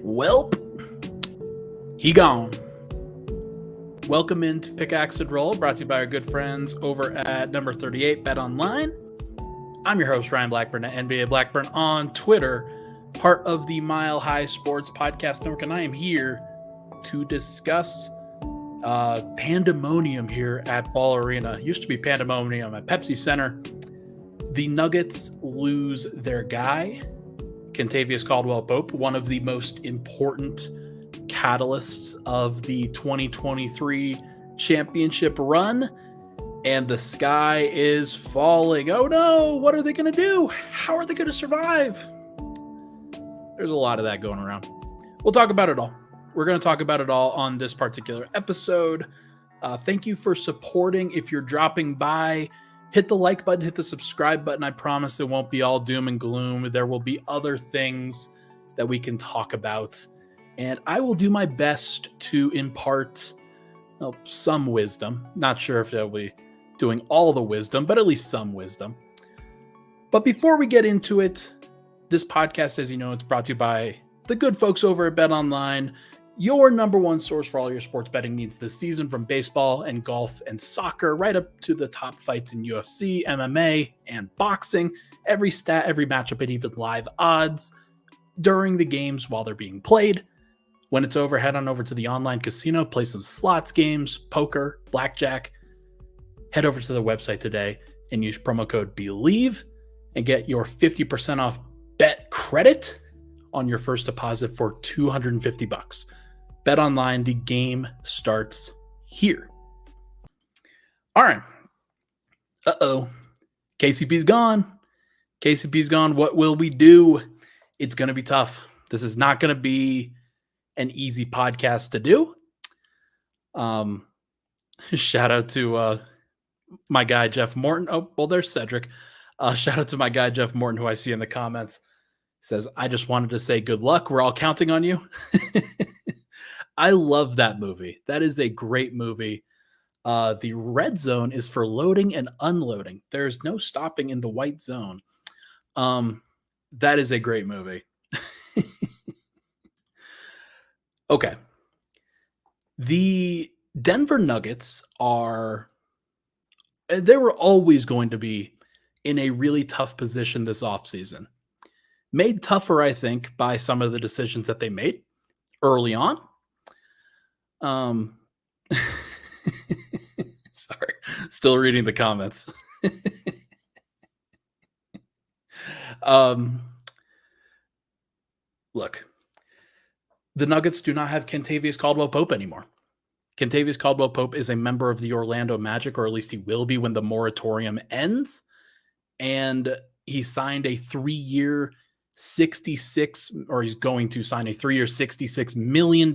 Welp, he gone. Welcome into Pickaxe and Roll, brought to you by our good friends over at number 38 Bet Online. I'm your host, Ryan Blackburn at NBA Blackburn on Twitter, part of the Mile High Sports Podcast Network, and I am here to discuss pandemonium here at Ball Arena. Used to be pandemonium at Pepsi Center. The Nuggets lose their guy, Kentavious Caldwell-Pope, one of the most important catalysts of the 2023 championship run, and the sky is falling. Oh no, what are they going to do? How are they going to survive? There's a lot of that going around. We'll talk about it all. We're going to talk about it all on this particular episode. Thank you for supporting. If you're dropping by, hit the like button, hit the subscribe button. I promise it won't be all doom and gloom. There will be other things that we can talk about. And I will do my best to impart some wisdom. Not sure if I'll be doing all the wisdom, but at least some wisdom. But before we get into it, this podcast, as you know, it's brought to you by the good folks over at Bet Online, your number one source for all your sports betting needs this season, from baseball and golf and soccer, right up to the top fights in UFC, MMA, and boxing. Every stat, every matchup, and even live odds during the games while they're being played. When it's over, head on over to the online casino, play some slots games, poker, blackjack. Head over to the website today and use promo code BELIEVE and get your 50% off bet credit on your first deposit for $250. Bet Online, the game starts here. All right. KCP's gone. KCP's gone. What will we do? It's going to be tough. This is not going to be an easy podcast to do. Shout out to my guy, Jeff Morton. Oh, well, there's Cedric. Shout out to my guy, Jeff Morton, who I see in the comments. He says, I just wanted to say good luck. We're all counting on you. I love that movie. That is a great movie. The red zone is for loading and unloading. There's no stopping in the white zone. That is a great movie. Okay. The Denver Nuggets they were always going to be in a really tough position this offseason. Made tougher, I think, by some of the decisions that they made early on. Sorry, still reading the comments. Look, the Nuggets do not have Kentavious Caldwell-Pope anymore. Kentavious Caldwell-Pope is a member of the Orlando Magic, or at least he will be when the moratorium ends. And he signed a 3-year he's going to sign a 3-year $66 million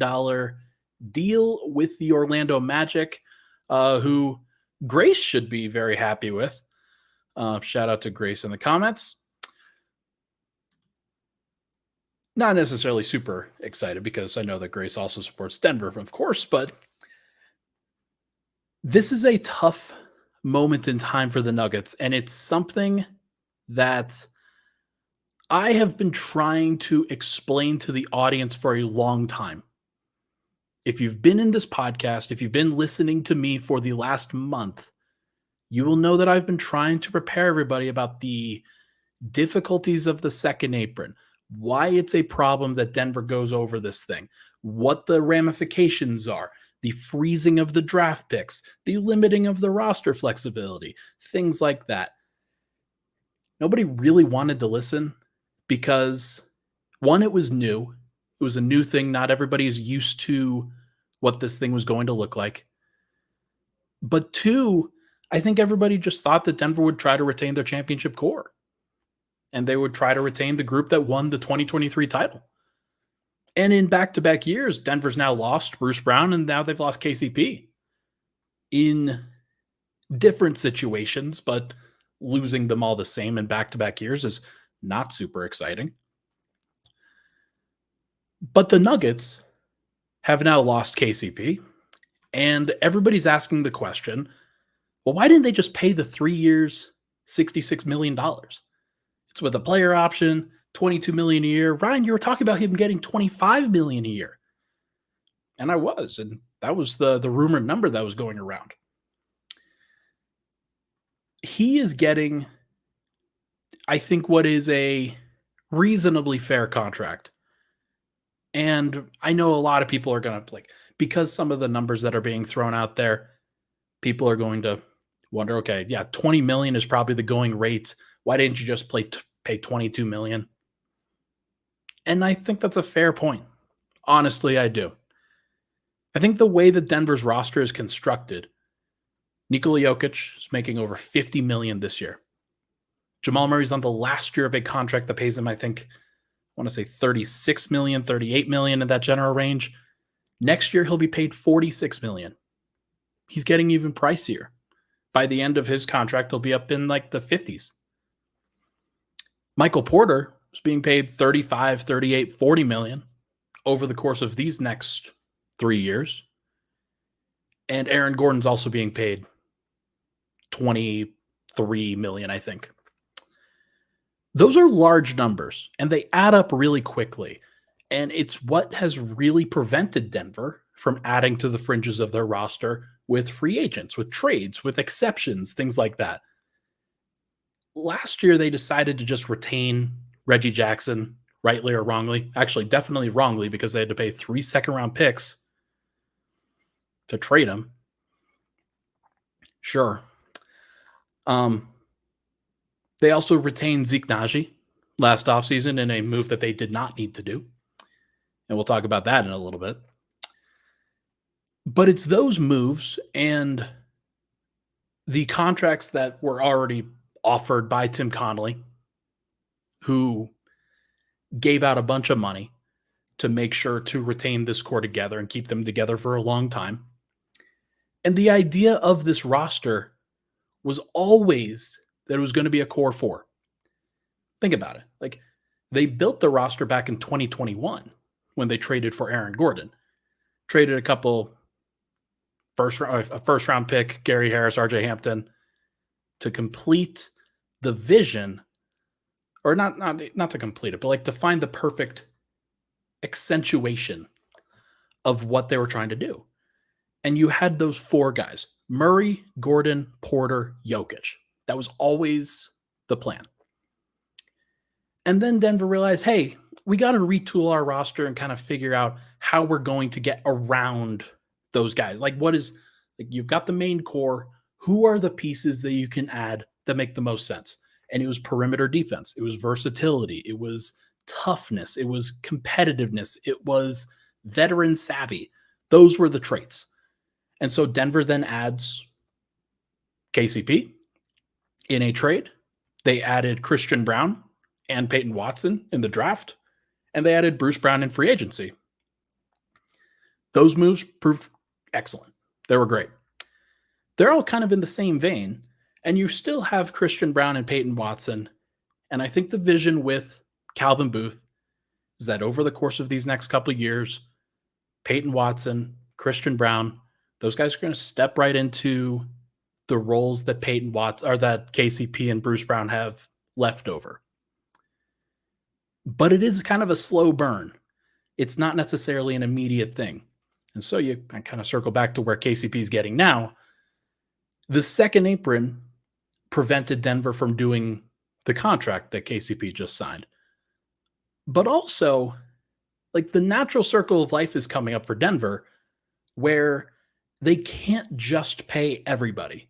deal with the Orlando Magic, who Grace should be very happy with. Shout out to Grace in the comments. Not necessarily super excited because I know that Grace also supports Denver, of course, but this is a tough moment in time for the Nuggets, and it's something that I have been trying to explain to the audience for a long time. If you've been in this podcast, if you've been listening to me for the last month, you will know that I've been trying to prepare everybody about the difficulties of the second apron, why it's a problem that Denver goes over this thing, what the ramifications are, the freezing of the draft picks, the limiting of the roster flexibility, things like that. Nobody really wanted to listen because, one, it was new. It was a new thing. Not everybody is used to what this thing was going to look like. But two, I think everybody just thought that Denver would try to retain their championship core. And they would try to retain the group that won the 2023 title. And in back-to-back years, Denver's now lost Bruce Brown, and now they've lost KCP. In different situations, but losing them all the same in back-to-back years is not super exciting. But the Nuggets have now lost KCP, and everybody's asking the question, well, why didn't they just pay the 3 years, $66 million? It's with a player option. 22 million a year. Ryan, you were talking about him getting 25 million a year. And I was, and that was the rumored number that was going around. He is getting, I think, what is a reasonably fair contract. And I know a lot of people are going to, like, because some of the numbers that are being thrown out there, people are going to wonder, okay, yeah, 20 million is probably the going rate. Why didn't you just pay 22 million? And I think that's a fair point. Honestly, I do. I think the way that Denver's roster is constructed, Nikola Jokic is making over 50 million this year. Jamal Murray's on the last year of a contract that pays him, I think, I want to say 36 million, 38 million in that general range. Next year, he'll be paid 46 million. He's getting even pricier. By the end of his contract, he'll be up in like the 50s. Michael Porter is being paid 35, 38, 40 million over the course of these next 3 years. And Aaron Gordon's also being paid 23 million, I think. Those are large numbers, and they add up really quickly. And it's what has really prevented Denver from adding to the fringes of their roster with free agents, with trades, with exceptions, things like that. Last year, they decided to just retain Reggie Jackson, rightly or wrongly. Actually, definitely wrongly, because they had to pay 3 second-round picks to trade him. Sure. They also retained Zeke Naji last offseason in a move that they did not need to do. And we'll talk about that in a little bit. But it's those moves and the contracts that were already offered by Tim Connolly, who gave out a bunch of money to make sure to retain this core together and keep them together for a long time. And the idea of this roster was always that it was going to be a core four. Think about it. Like, they built the roster back in 2021 when they traded for Aaron Gordon. Traded a couple a first round pick, Gary Harris, RJ Hampton, to complete the vision, or not to complete it, but like to find the perfect accentuation of what they were trying to do. And you had those four guys: Murray, Gordon, Porter, Jokic. That was always the plan. And then Denver realized, hey, we got to retool our roster and kind of figure out how we're going to get around those guys. Like, what is, like, you've got the main core. Who are the pieces that you can add that make the most sense? And it was perimeter defense. It was versatility. It was toughness. It was competitiveness. It was veteran savvy. Those were the traits. And so Denver then adds KCP in a trade. They added Christian Braun and Peyton Watson in the draft, and they added Bruce Brown in free agency. Those moves proved excellent. They were great. They're all kind of in the same vein, and you still have Christian Braun and Peyton Watson. And I think the vision with Calvin Booth is that over the course of these next couple of years, Peyton Watson, Christian Braun, those guys are going to step right into the roles that Peyton Watson or that KCP and Bruce Brown have left over. But it is kind of a slow burn. It's not necessarily an immediate thing. And so I kind of circle back to where KCP is getting now. The second apron prevented Denver from doing the contract that KCP just signed. But also, like, the natural circle of life is coming up for Denver where they can't just pay everybody.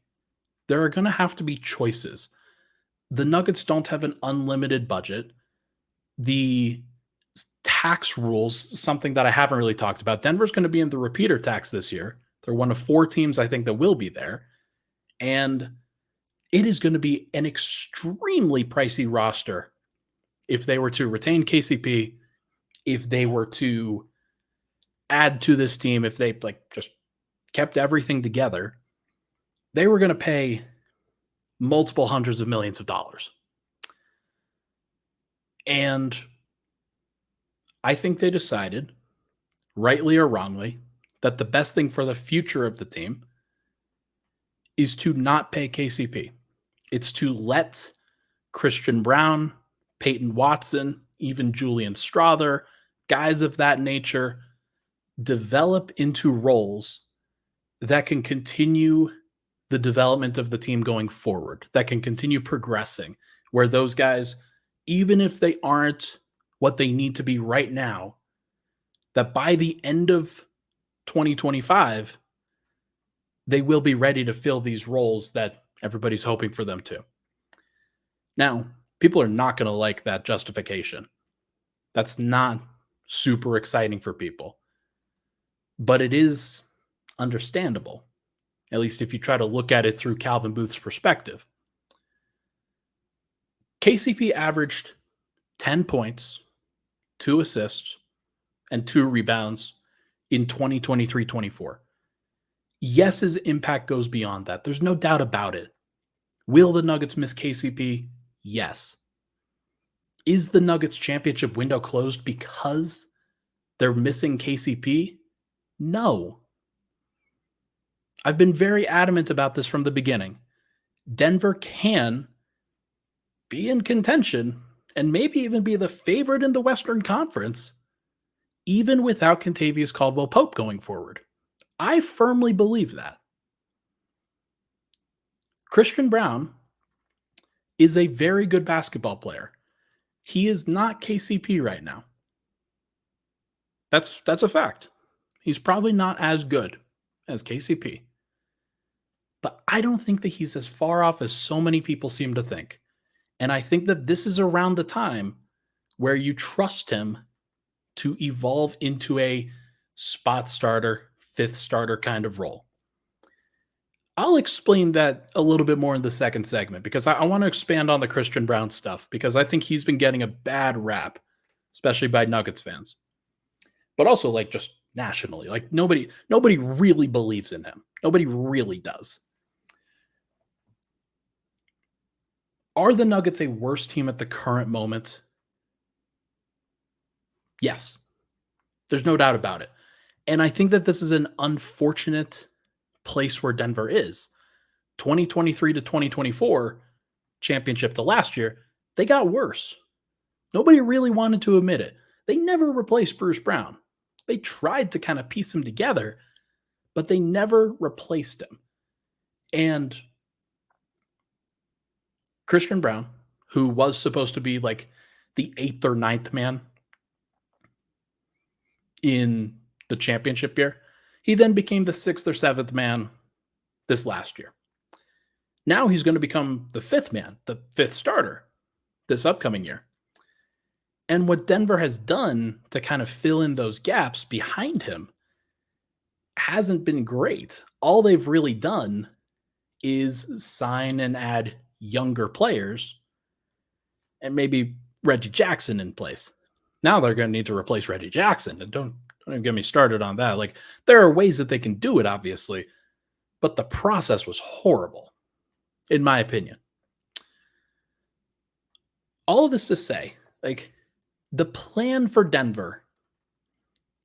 There are going to have to be choices. The Nuggets don't have an unlimited budget. The tax rules, something that I haven't really talked about. Denver's going to be in the repeater tax this year. They're one of 4 teams, I think, that will be there. And it is going to be an extremely pricey roster if they were to retain KCP, if they were to add to this team, if they just kept everything together. They were going to pay multiple hundreds of millions of dollars. And I think they decided, rightly or wrongly, that the best thing for the future of the team is to not pay KCP. It's to let Christian Braun, Peyton Watson, even Julian Strother, guys of that nature, develop into roles that can continue the development of the team going forward, that can continue progressing, where those guys, even if they aren't what they need to be right now, that by the end of 2025, they will be ready to fill these roles that everybody's hoping for them to. Now, people are not going to like that justification. That's not super exciting for people, but it is understandable, at least if you try to look at it through Calvin Booth's perspective. KCP averaged 10 points, 2 assists, and 2 rebounds in 2023-24. Yes, his impact goes beyond that. There's no doubt about it. Will the Nuggets miss KCP? Yes. Is the Nuggets championship window closed because they're missing KCP? No. I've been very adamant about this from the beginning. Denver can be in contention and maybe even be the favorite in the Western Conference, even without Kentavious Caldwell-Pope going forward. I firmly believe that. Christian Braun is a very good basketball player. He is not KCP right now. That's a fact. He's probably not as good as KCP. But I don't think that he's as far off as so many people seem to think. And I think that this is around the time where you trust him to evolve into a spot starter, fifth starter kind of role. I'll explain that a little bit more in the second segment because I want to expand on the Christian Braun stuff because I think he's been getting a bad rap, especially by Nuggets fans. But also like just nationally. Like nobody really believes in him. Nobody really does. Are the Nuggets a worse team at the current moment? Yes. There's no doubt about it. And I think that this is an unfortunate place where Denver is. 2023 to 2024, championship to last year, they got worse. Nobody really wanted to admit it. They never replaced Bruce Brown. They tried to kind of piece him together, but they never replaced him. And Christian Braun, who was supposed to be like the 8th or 9th man in the championship year, he then became the 6th or 7th man this last year. Now he's going to become the 5th man, the 5th starter this upcoming year. And what Denver has done to kind of fill in those gaps behind him hasn't been great. All they've really done is sign and add younger players and maybe Reggie Jackson in place. Now they're going to need to replace Reggie Jackson. And don't even get me started on that. Like, there are ways that they can do it, obviously, but the process was horrible, in my opinion. All of this to say, like, the plan for Denver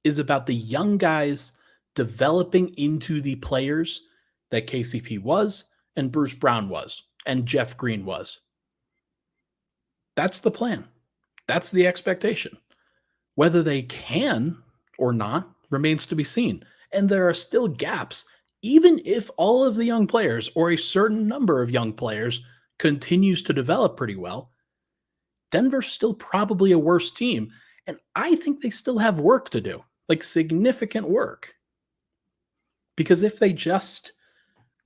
is about the young guys developing into the players that KCP was and Bruce Brown was and Jeff Green was. That's the plan. That's the expectation. Whether they can or not remains to be seen. And there are still gaps, even if all of the young players or a certain number of young players continues to develop pretty well. Denver's still probably a worse team. And I think they still have work to do, like significant work. Because if they just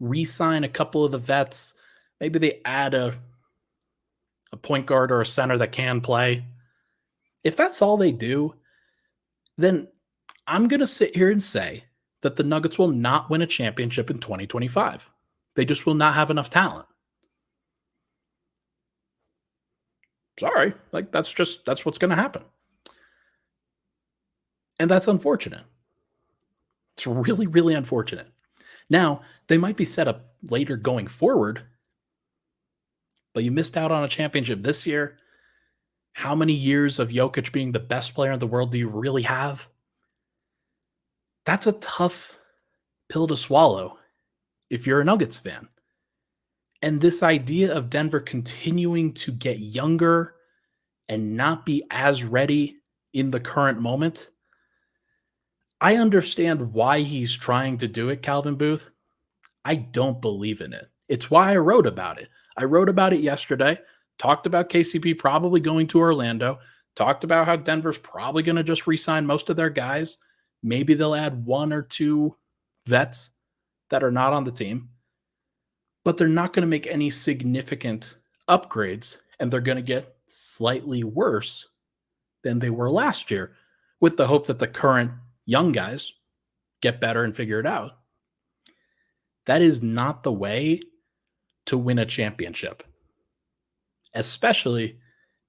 re-sign a couple of the vets, maybe they add a point guard or a center that can play. If that's all they do, then I'm going to sit here and say that the Nuggets will not win a championship in 2025. They just will not have enough talent. Sorry, like that's what's going to happen. And that's unfortunate. It's really, really unfortunate. Now, they might be set up later going forward, but you missed out on a championship this year. How many years of Jokic being the best player in the world do you really have? That's a tough pill to swallow if you're a Nuggets fan. And this idea of Denver continuing to get younger and not be as ready in the current moment, I understand why he's trying to do it, Calvin Booth. I don't believe in it. It's why I wrote about it. I wrote about it yesterday, talked about KCP probably going to Orlando, talked about how Denver's probably going to just re-sign most of their guys. Maybe they'll add one or two vets that are not on the team, but they're not going to make any significant upgrades, and they're going to get slightly worse than they were last year, with the hope that the current young guys get better and figure it out. That is not the way to win a championship, especially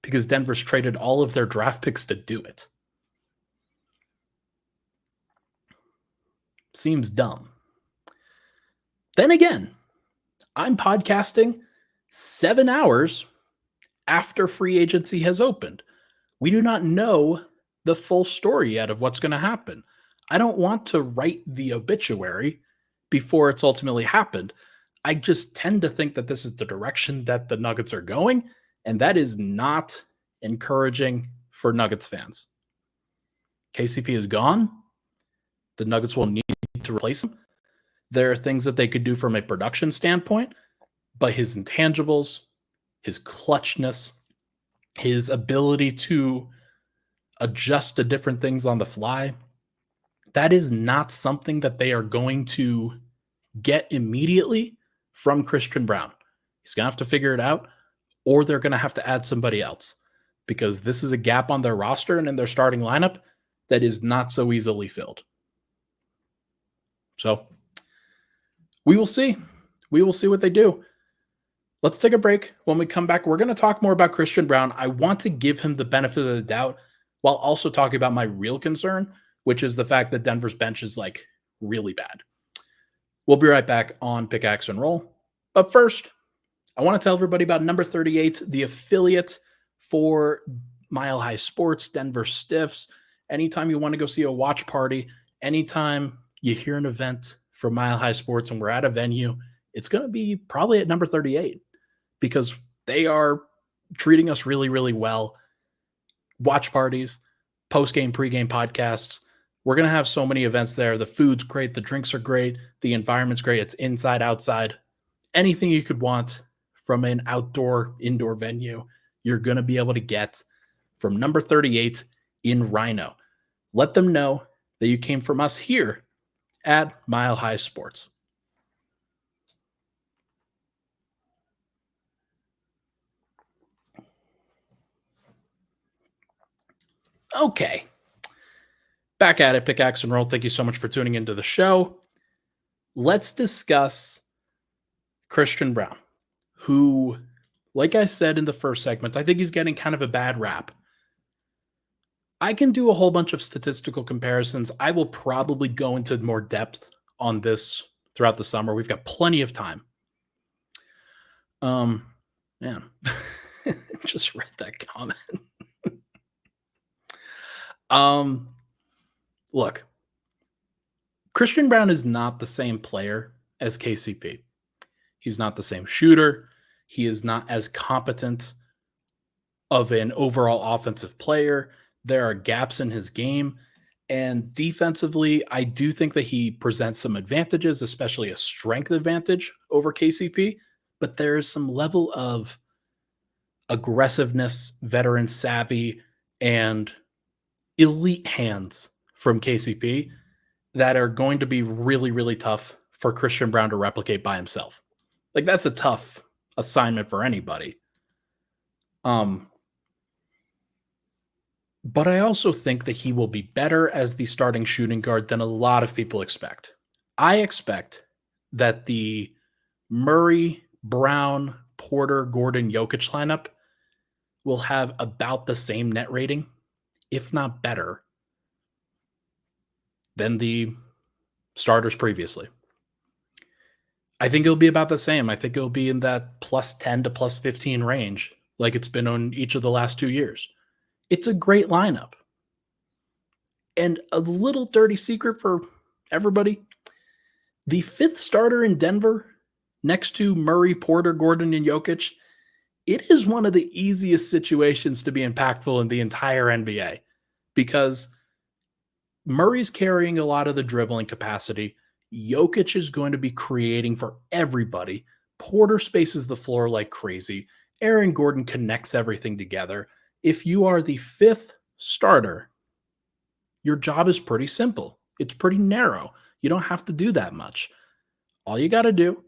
because Denver's traded all of their draft picks to do it. Seems dumb. Then again, I'm podcasting 7 hours after free agency has opened. We do not know the full story yet of what's going to happen. I don't want to write the obituary before it's ultimately happened. I just tend to think that this is the direction that the Nuggets are going, and that is not encouraging for Nuggets fans. KCP is gone. The Nuggets will need to replace him. There are things that they could do from a production standpoint, but his intangibles, his clutchness, his ability to adjust to different things on the fly, that is not something that they are going to get immediately from Christian Braun. He's going to have to figure it out, or they're going to have to add somebody else, because this is a gap on their roster and in their starting lineup that is not so easily filled. So we will see. We will see what they do. Let's take a break. When we come back, we're going to talk more about Christian Braun. I want to give him the benefit of the doubt while also talking about my real concern, which is the fact that Denver's bench is like really bad. We'll be right back on Pickaxe and Roll. But first, I want to tell everybody about number 38, the affiliate for Mile High Sports, Denver Stiffs. Anytime you want to go see a watch party, anytime you hear an event from Mile High Sports and we're at a venue, it's going to be probably at number 38 because they are treating us really, really well. Watch parties, post-game, pre-game podcasts. We're going to have so many events there. The food's great. The drinks are great. The environment's great. It's inside, outside. Anything you could want from an outdoor, indoor venue, you're going to be able to get from number 38 in Rhino. Let them know that you came from us here at Mile High Sports. Okay. Back at it, Pickaxe and Roll. Thank you so much for tuning into the show. Let's discuss Christian Braun, who, like I said in the first segment, I think he's getting kind of a bad rap. I can do a whole bunch of statistical comparisons. I will probably go into more depth on this throughout the summer. We've got plenty of time. Man, just read that comment. Look, Christian Braun is not the same player as KCP. He's not the same shooter. He is not as competent of an overall offensive player. There are gaps in his game. And defensively, I do think that he presents some advantages, especially a strength advantage over KCP. But there is some level of aggressiveness, veteran savvy, and elite hands from KCP that are going to be really, really tough for Christian Braun to replicate by himself. Like, that's a tough assignment for anybody. But I also think that he will be better as the starting shooting guard than a lot of people expect. I expect that the Murray, Brown, Porter, Gordon, Jokic lineup will have about the same net rating, if not better, than the starters previously. I think it'll be about the same. I think it'll be in that plus 10 to plus 15 range, like it's been on each of the last 2 years. It's a great lineup. And a little dirty secret for everybody, the fifth starter in Denver next to Murray, Porter, Gordon, and Jokic It is one of the easiest situations to be impactful in the entire NBA because Murray's carrying a lot of the dribbling capacity. Jokic is going to be creating for everybody. Porter spaces the floor like crazy. Aaron Gordon connects everything together. If you are the fifth starter, your job is pretty simple. It's pretty narrow. You don't have to do that much. All you got to do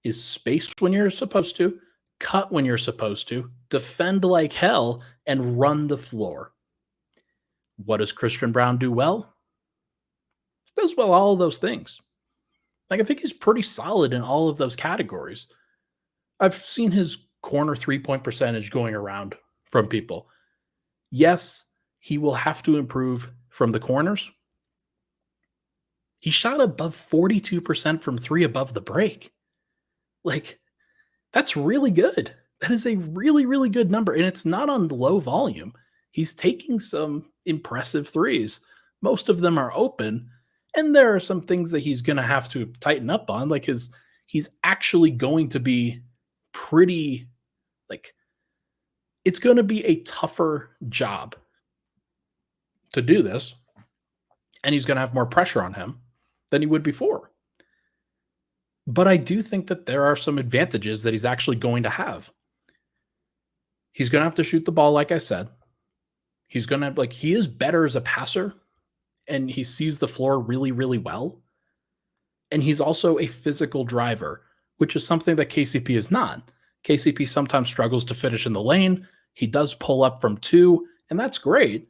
is space when you're supposed to, cut when you're supposed to, defend like hell, and run the floor. What does Christian Braun do well? Does well all of those things. Like, I think he's pretty solid in all of those categories. I've seen his corner 3-point percentage going around from people. Yes, he will have to improve from the corners. He shot above 42% from three above the break. Like, that's really good. That is a really, really good number. And it's not on low volume. He's taking some impressive threes. Most of them are open. And there are some things that he's going to have to tighten up on. Like he's actually going to be pretty, like, it's going to be a tougher job to do this. And he's going to have more pressure on him than he would before. But I do think that there are some advantages that he's actually going to have. He's going to have to shoot the ball, like I said. He's going to, like, he is better as a passer, and he sees the floor really, really well. And he's also a physical driver, which is something that KCP is not. KCP sometimes struggles to finish in the lane. He does pull up from two, and that's great.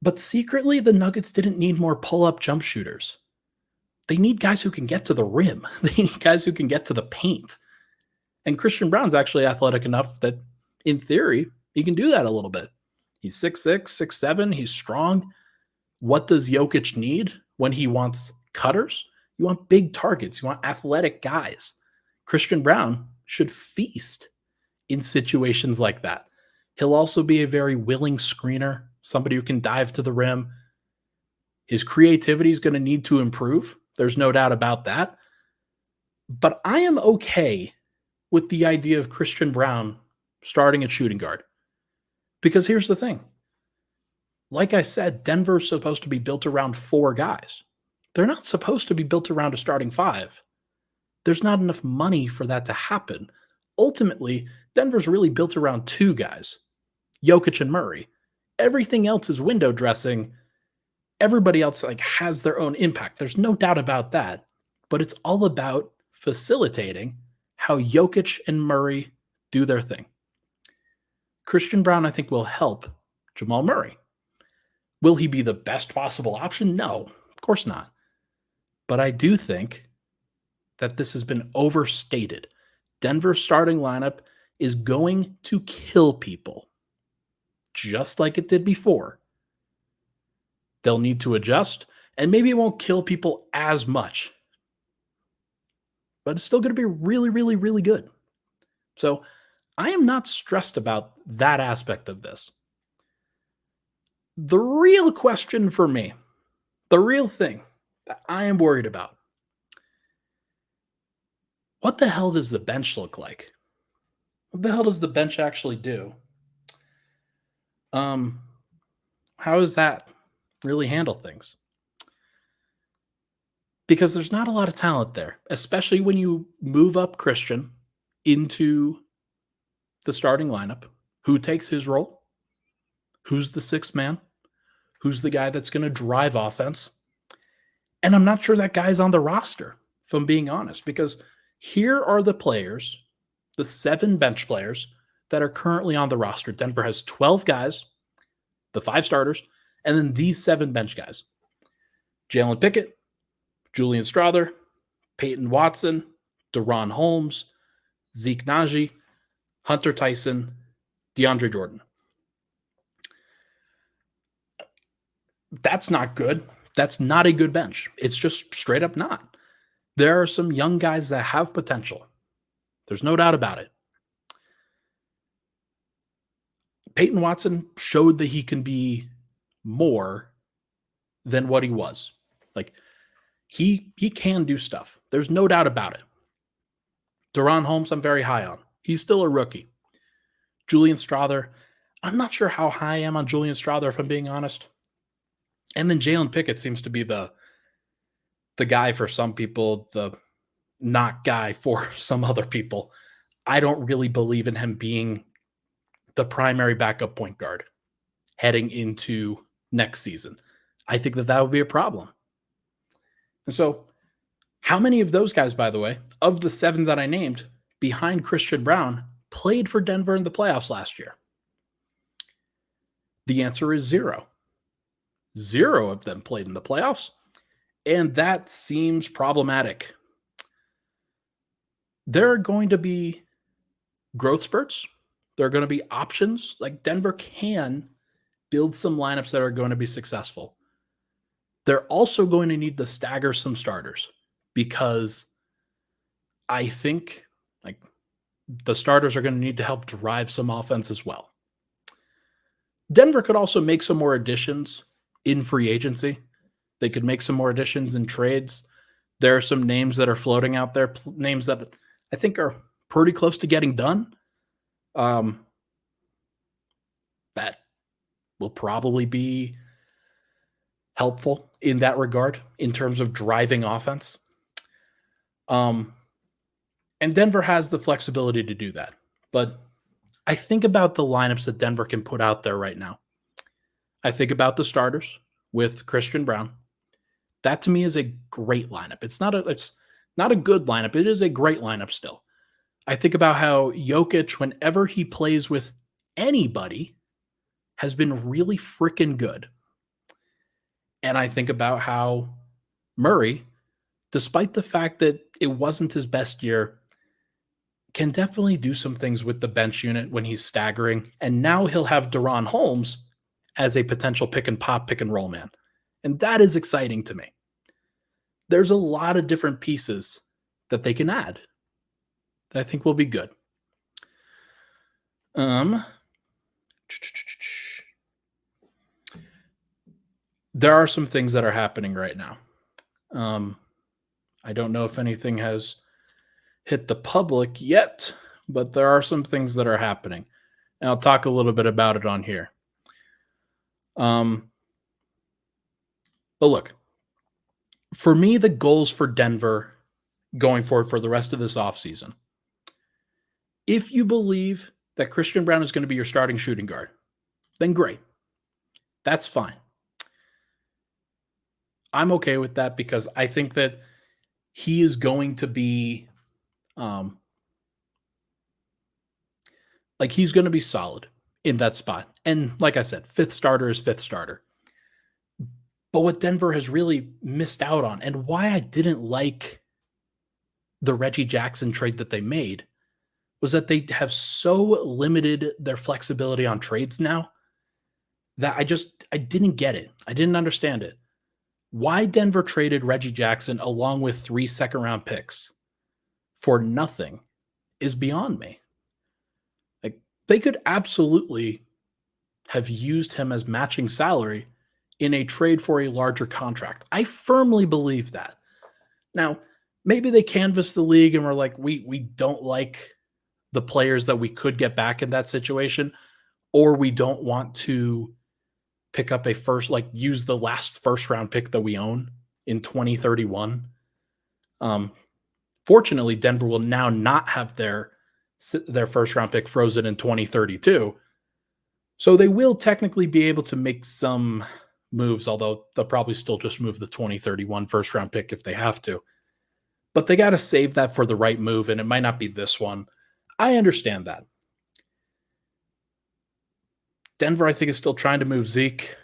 But secretly, the Nuggets didn't need more pull-up jump shooters. They need guys who can get to the rim. They need guys who can get to the paint. And Christian Braun's actually athletic enough that, in theory, he can do that a little bit. He's 6'6", 6'7". He's strong. What does Jokic need when he wants cutters? You want big targets. You want athletic guys. Christian Braun should feast in situations like that. He'll also be a very willing screener, somebody who can dive to the rim. His creativity is going to need to improve. There's no doubt about that. But I am okay with the idea of Christian Braun starting at shooting guard. Because here's the thing. Like I said, Denver's supposed to be built around four guys. They're not supposed to be built around a starting five. There's not enough money for that to happen. Ultimately, Denver's really built around two guys, Jokic and Murray. Everything else is window dressing. Everybody else has their own impact. There's no doubt about that. But it's all about facilitating how Jokic and Murray do their thing. Christian Braun, I think, will help Jamal Murray. Will he be the best possible option? No, of course not. But I do think that this has been overstated. Denver's starting lineup is going to kill people, just like it did before. They'll need to adjust, and maybe it won't kill people as much. But it's still going to be really, really, really good. So I am not stressed about that aspect of this. The real question for me, the real thing that I am worried about, what the hell does the bench look like? What the hell does the bench actually do? How does that really handle things? Because there's not a lot of talent there, especially when you move up Christian into the starting lineup. Who takes his role? Who's the sixth man? Who's the guy that's going to drive offense? And I'm not sure that guy's on the roster, if I'm being honest, because here are the players, the 7 bench players that are currently on the roster. Denver has 12 guys, the 5 starters, and then these 7 bench guys. Jalen Pickett, Julian Strawther, Peyton Watson, Deron Holmes, Zeke Naji, Hunter Tyson, DeAndre Jordan. That's not good. That's not a good bench. It's just straight up not. There are some young guys that have potential. There's no doubt about it. Peyton Watson showed that he can be more than what he was. Like, he can do stuff. There's no doubt about it. Deron Holmes, I'm very high on. He's still a rookie. Julian Strawther. I'm not sure how high I am on Julian Strawther, if I'm being honest. And then Jalen Pickett seems to be the guy for some people, the not guy for some other people. I don't really believe in him being the primary backup point guard heading into next season. I think that would be a problem. And so, how many of those guys, by the way, of the 7 that I named behind Christian Braun, played for Denver in the playoffs last year? The answer is 0. 0 of them played in the playoffs, and that seems problematic. There are going to be growth spurts. There are going to be options. Like, Denver can build some lineups that are going to be successful. They're also going to need to stagger some starters, because I think like the starters are going to need to help drive some offense as well. Denver could also make some more additions in free agency. They could make some more additions in trades. There are some names that are floating out there, names that I think are pretty close to getting done. That will probably be helpful in that regard in terms of driving offense. And Denver has the flexibility to do that. But I think about the lineups that Denver can put out there right now. I think about the starters with Christian Braun. That to me is a great lineup. It's not a good lineup. It is a great lineup still. I think about how Jokic, whenever he plays with anybody, has been really freaking good. And I think about how Murray, despite the fact that it wasn't his best year, can definitely do some things with the bench unit when he's staggering. And now he'll have Deron Holmes as a potential pick and roll man. And that is exciting to me. There's a lot of different pieces that they can add that I think will be good. There are some things that are happening right now. I don't know if anything has hit the public yet, but there are some things that are happening. And I'll talk a little bit about it on here. But look, for me, the goals for Denver going forward for the rest of this offseason, if you believe that Christian Braun is going to be your starting shooting guard, then great. That's fine. I'm okay with that because I think that he is going to be he's going to be solid in that spot. And like I said, fifth starter is fifth starter. But what Denver has really missed out on, and why I didn't like the Reggie Jackson trade that they made, was that they have so limited their flexibility on trades now that I didn't get it. I didn't understand it. Why Denver traded Reggie Jackson along with 3 second-round picks for nothing is beyond me. Like, they could absolutely have used him as matching salary in a trade for a larger contract. I firmly believe that. Now, maybe they canvassed the league and were like, we don't like the players that we could get back in that situation, or we don't want to pick up a use the last first round pick that we own in 2031. Fortunately, Denver will now not have their first round pick frozen in 2032. So they will technically be able to make some moves, although they'll probably still just move the 2031 first round pick if they have to. But they got to save that for the right move, and it might not be this one. I understand that. Denver, I think, is still trying to move Zeke.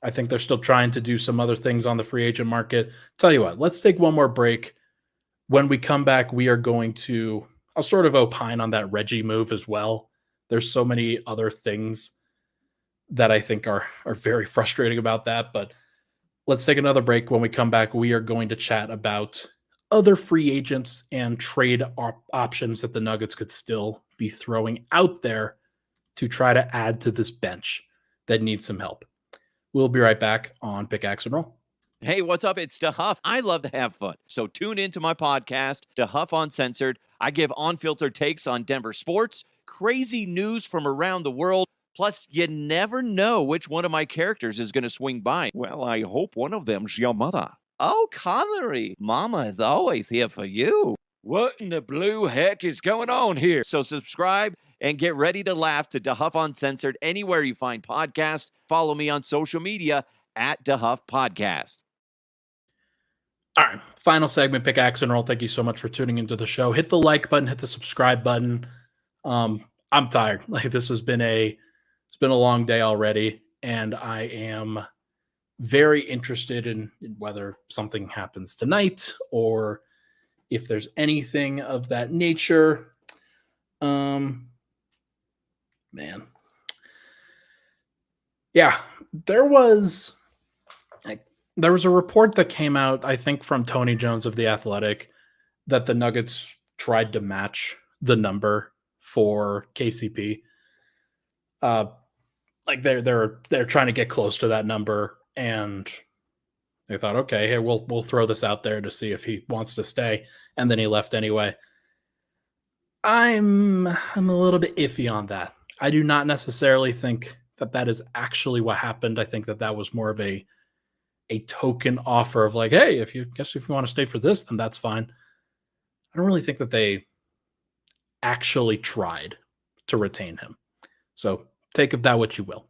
I think they're still trying to do some other things on the free agent market. Tell you what, let's take one more break. When we come back, we are going to, I'll sort of opine on that Reggie move as well. There's so many other things that I think are very frustrating about that. But let's take another break. When we come back, we are going to chat about other free agents and trade options that the Nuggets could still be throwing out there to try to add to this bench that needs some help. We'll be right back on Pickaxe and Roll. Hey, what's up? It's DeHuff. I love to have fun. So tune into my podcast, DeHuff Uncensored. I give unfiltered takes on Denver sports, crazy news from around the world. Plus, you never know which one of my characters is going to swing by. Well, I hope one of them's your mother. Oh, Connery, Mama is always here for you. What in the blue heck is going on here? So subscribe and get ready to laugh to DeHuff Uncensored anywhere you find podcasts. Follow me on social media at DeHuff Podcast. All right, final segment, Pickaxe and Roll. Thank you so much for tuning into the show. Hit the like button, hit the subscribe button. I'm tired. Like, this has been it's been a long day already, and I am very interested in whether something happens tonight or if there's anything of that nature. Man. Yeah, there was a report that came out, I think, from Tony Jones of The Athletic, that the Nuggets tried to match the number for KCP. Like they're trying to get close to that number, and they thought, okay, hey, we'll throw this out there to see if he wants to stay, and then he left anyway. I'm a little bit iffy on that. I do not necessarily think that is actually what happened. I think that was more of a token offer of like, hey, if you want to stay for this, then that's fine. I don't really think that they actually tried to retain him. So take of that what you will.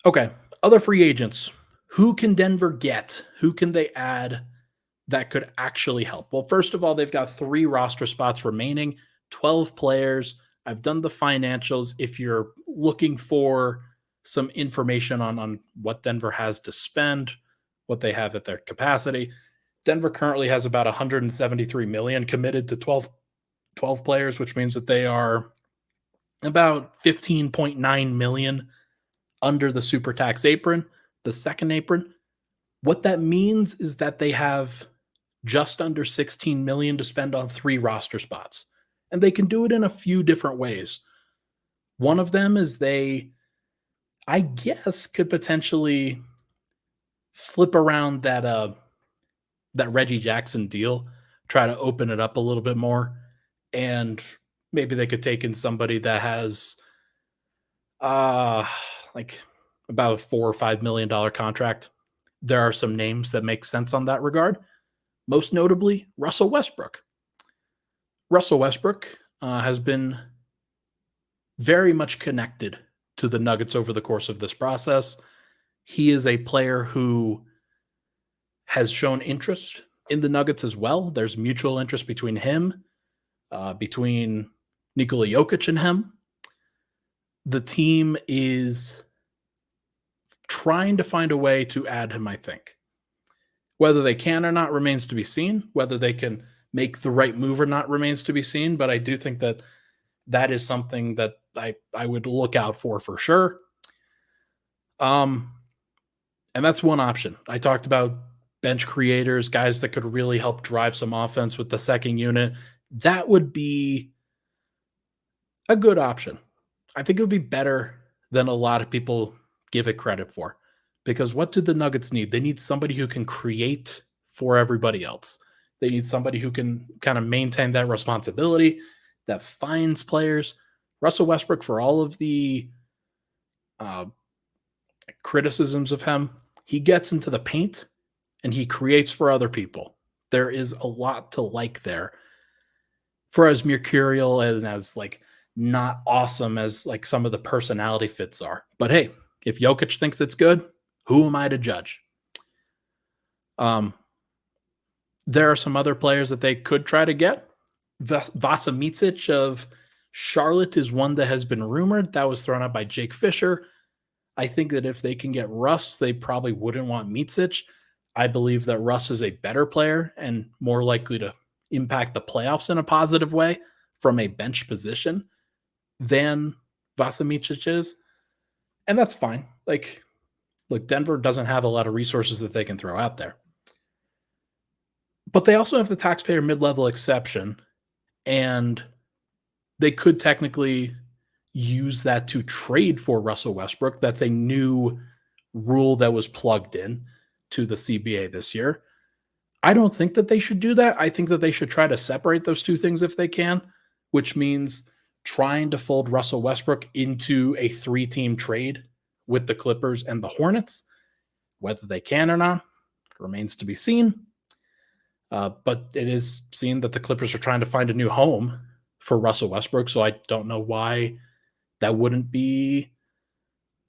Okay, other free agents. Who can Denver get? Who can they add that could actually help? Well, first of all, they've got 3 roster spots remaining, 12 players. I've done the financials. If you're looking for some information on what Denver has to spend, what they have at their capacity, Denver currently has about $173 million committed to 12 players, which means that they are about $15.9 million under the super tax apron, the second apron. What that means is that they have just under $16 million to spend on 3 roster spots. And they can do it in a few different ways. One of them is they, I guess, could potentially flip around that Reggie Jackson deal, try to open it up a little bit more, and maybe they could take in somebody that has like about a $4 or $5 million contract. There are some names that make sense on that regard. Most notably, Russell Westbrook. Russell Westbrook has been very much connected to the Nuggets over the course of this process. He is a player who has shown interest in the Nuggets as well. There's mutual interest between him, between Nikola Jokic and him. The team is trying to find a way to add him, I think. Whether they can or not remains to be seen. Whether they can make the right move or not remains to be seen. But I do think that is something that I would look out for sure. And that's one option. I talked about bench creators, guys that could really help drive some offense with the second unit. That would be a good option. I think it would be better than a lot of people give it credit for. Because what do the Nuggets need? They need somebody who can create for everybody else. They need somebody who can kind of maintain that responsibility, that finds players. Russell Westbrook, for all of the criticisms of him, he gets into the paint and he creates for other people. There is a lot to like there. For as mercurial and as like not awesome as like some of the personality fits are. But hey, if Jokic thinks it's good, who am I to judge? There are some other players that they could try to get. Vasa Micic of Charlotte is one that has been rumored. That was thrown out by Jake Fisher. I think that if they can get Russ, they probably wouldn't want Micic. I believe that Russ is a better player and more likely to impact the playoffs in a positive way from a bench position than Vasa Micic is. And that's fine. Like, look, Denver doesn't have a lot of resources that they can throw out there. But they also have the taxpayer mid-level exception, and they could technically use that to trade for Russell Westbrook. That's a new rule that was plugged in to the CBA this year. I don't think that they should do that. I think that they should try to separate those two things if they can, which means trying to fold Russell Westbrook into a 3-team trade with the Clippers and the Hornets. Whether they can or not remains to be seen. But it is seen that the Clippers are trying to find a new home for Russell Westbrook, so I don't know why that wouldn't be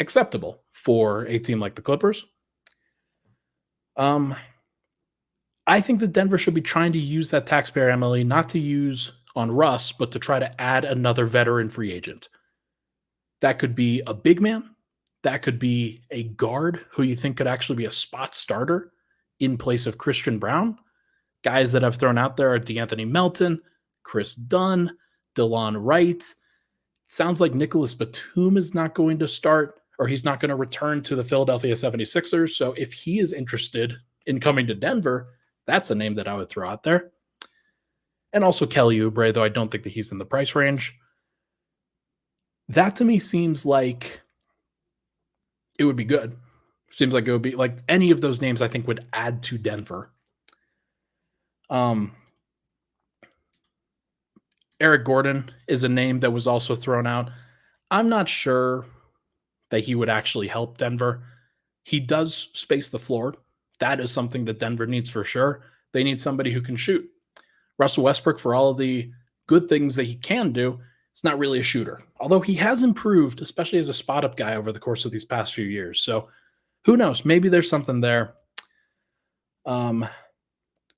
acceptable for a team like the Clippers. I think that Denver should be trying to use that taxpayer MLE not to use on Russ, but to try to add another veteran free agent. That could be a big man. That could be a guard who you think could actually be a spot starter in place of Christian Braun. Guys that I've thrown out there are DeAnthony Melton, Chris Dunn, DeLon Wright. Sounds like Nicholas Batum is not going to start, or he's not going to return to the Philadelphia 76ers. So if he is interested in coming to Denver, that's a name that I would throw out there. And also Kelly Oubre, though I don't think that he's in the price range. That to me seems like it would be good. Seems like it would be like any of those names I think would add to Denver. Eric Gordon is a name that was also thrown out. I'm not sure that he would actually help Denver. He does space the floor. That is something that Denver needs for sure. They need somebody who can shoot. Russell Westbrook, for all of the good things that he can do, is not really a shooter. Although he has improved, especially as a spot-up guy over the course of these past few years. So who knows? Maybe there's something there.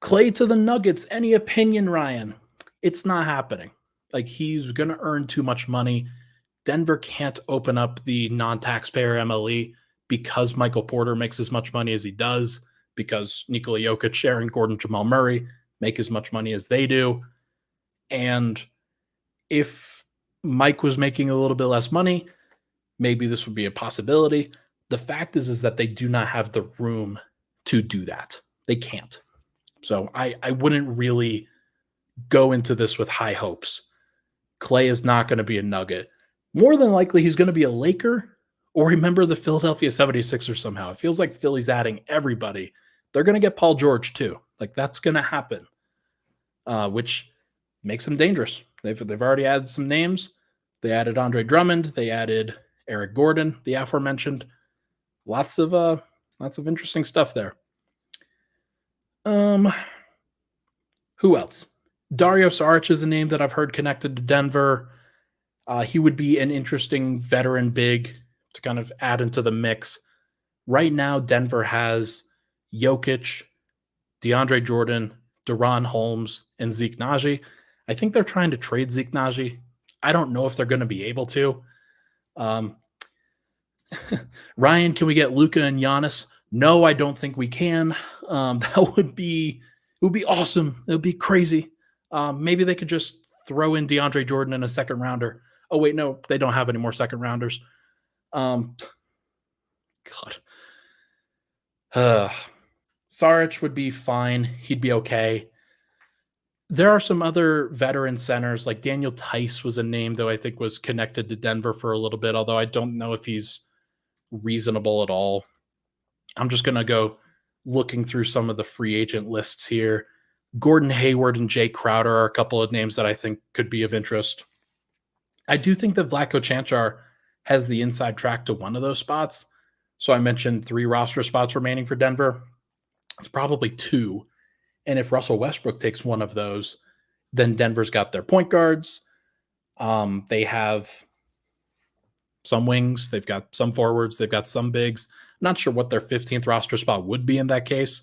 Clay to the Nuggets. Any opinion, Ryan? It's not happening. Like, he's going to earn too much money. Denver can't open up the non-taxpayer MLE because Michael Porter makes as much money as he does, because Nikola Jokic, Aaron Gordon, Jamal Murray make as much money as they do. And if Mike was making a little bit less money, maybe this would be a possibility. The fact is that they do not have the room to do that. They can't. So I wouldn't really go into this with high hopes. Clay is not going to be a Nugget. More than likely, he's going to be a Laker or remember the Philadelphia 76ers somehow. It feels like Philly's adding everybody. They're going to get Paul George too. Like, that's going to happen, which makes them dangerous. They've already added some names. They added Andre Drummond. They added Eric Gordon, the aforementioned. Lots of interesting stuff there. Who else? Dario Saric is a name that I've heard connected to Denver. He would be an interesting veteran big to kind of add into the mix. Right now, Denver has Jokic, DeAndre Jordan, Deron Holmes, and Zeke Naji. I think they're trying to trade Zeke Naji. I don't know if they're going to be able to. Ryan, can we get Luka and Giannis? No, I don't think we can. That would be awesome. It would be crazy. Maybe they could just throw in DeAndre Jordan in a second rounder. Oh, wait, no, they don't have any more second rounders. God. Saric would be fine. He'd be okay. There are some other veteran centers, like Daniel Tice was a name, though I think was connected to Denver for a little bit, although I don't know if he's reasonable at all. I'm just going to go looking through some of the free agent lists here. Gordon Hayward and Jay Crowder are a couple of names that I think could be of interest. I do think that Vlatko Čančar has the inside track to one of those spots. So I mentioned 3 roster spots remaining for Denver. It's probably 2. And if Russell Westbrook takes one of those, then Denver's got their point guards. They have some wings. They've got some forwards. They've got some bigs. Not sure what their 15th roster spot would be in that case.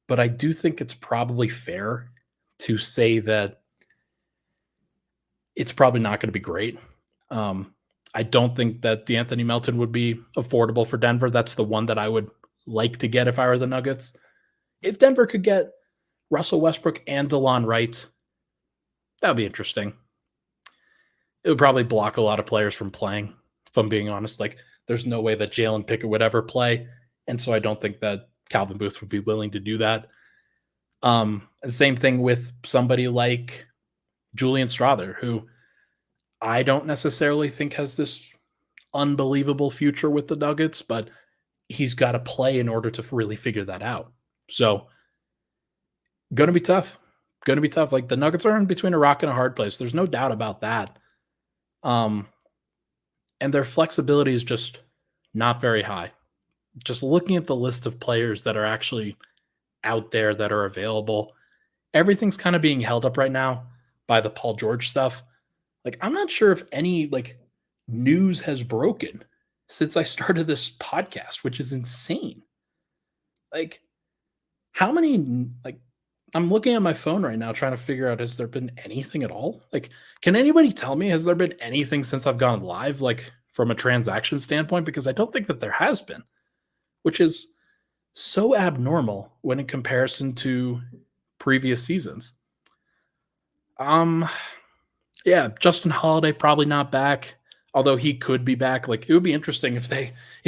But I do think it's probably fair to say that it's probably not going to be great. I don't think that DeAnthony Melton would be affordable for Denver. That's the one that I would like to get if I were the Nuggets. If Denver could get Russell Westbrook and DeLon Wright, that would be interesting. It would probably block a lot of players from playing, if I'm being honest. Like, there's no way that Jalen Pickett would ever play. And so I don't think that Calvin Booth would be willing to do that. The same thing with somebody like Julian Strawther, who I don't necessarily think has this unbelievable future with the Nuggets, but he's got to play in order to really figure that out. So, going to be tough. going to be tough. Like the Nuggets are in between a rock and a hard place. There's no doubt about that. And their flexibility is just not very high. Just looking at the list of players that are actually out there that are available, everything's kind of being held up right now by the Paul George stuff. Like, I'm not sure if any like news has broken since I started this podcast, which is insane. Like, how many like I'm looking at my phone right now trying to figure out, has there been anything at all? Like, can anybody tell me, has there been anything since I've gone live, like from a transaction standpoint? Because I don't think that there has been, which is so abnormal when in comparison to previous seasons. Yeah, Justin Holiday probably not back, although he could be back. Like, it would be interesting if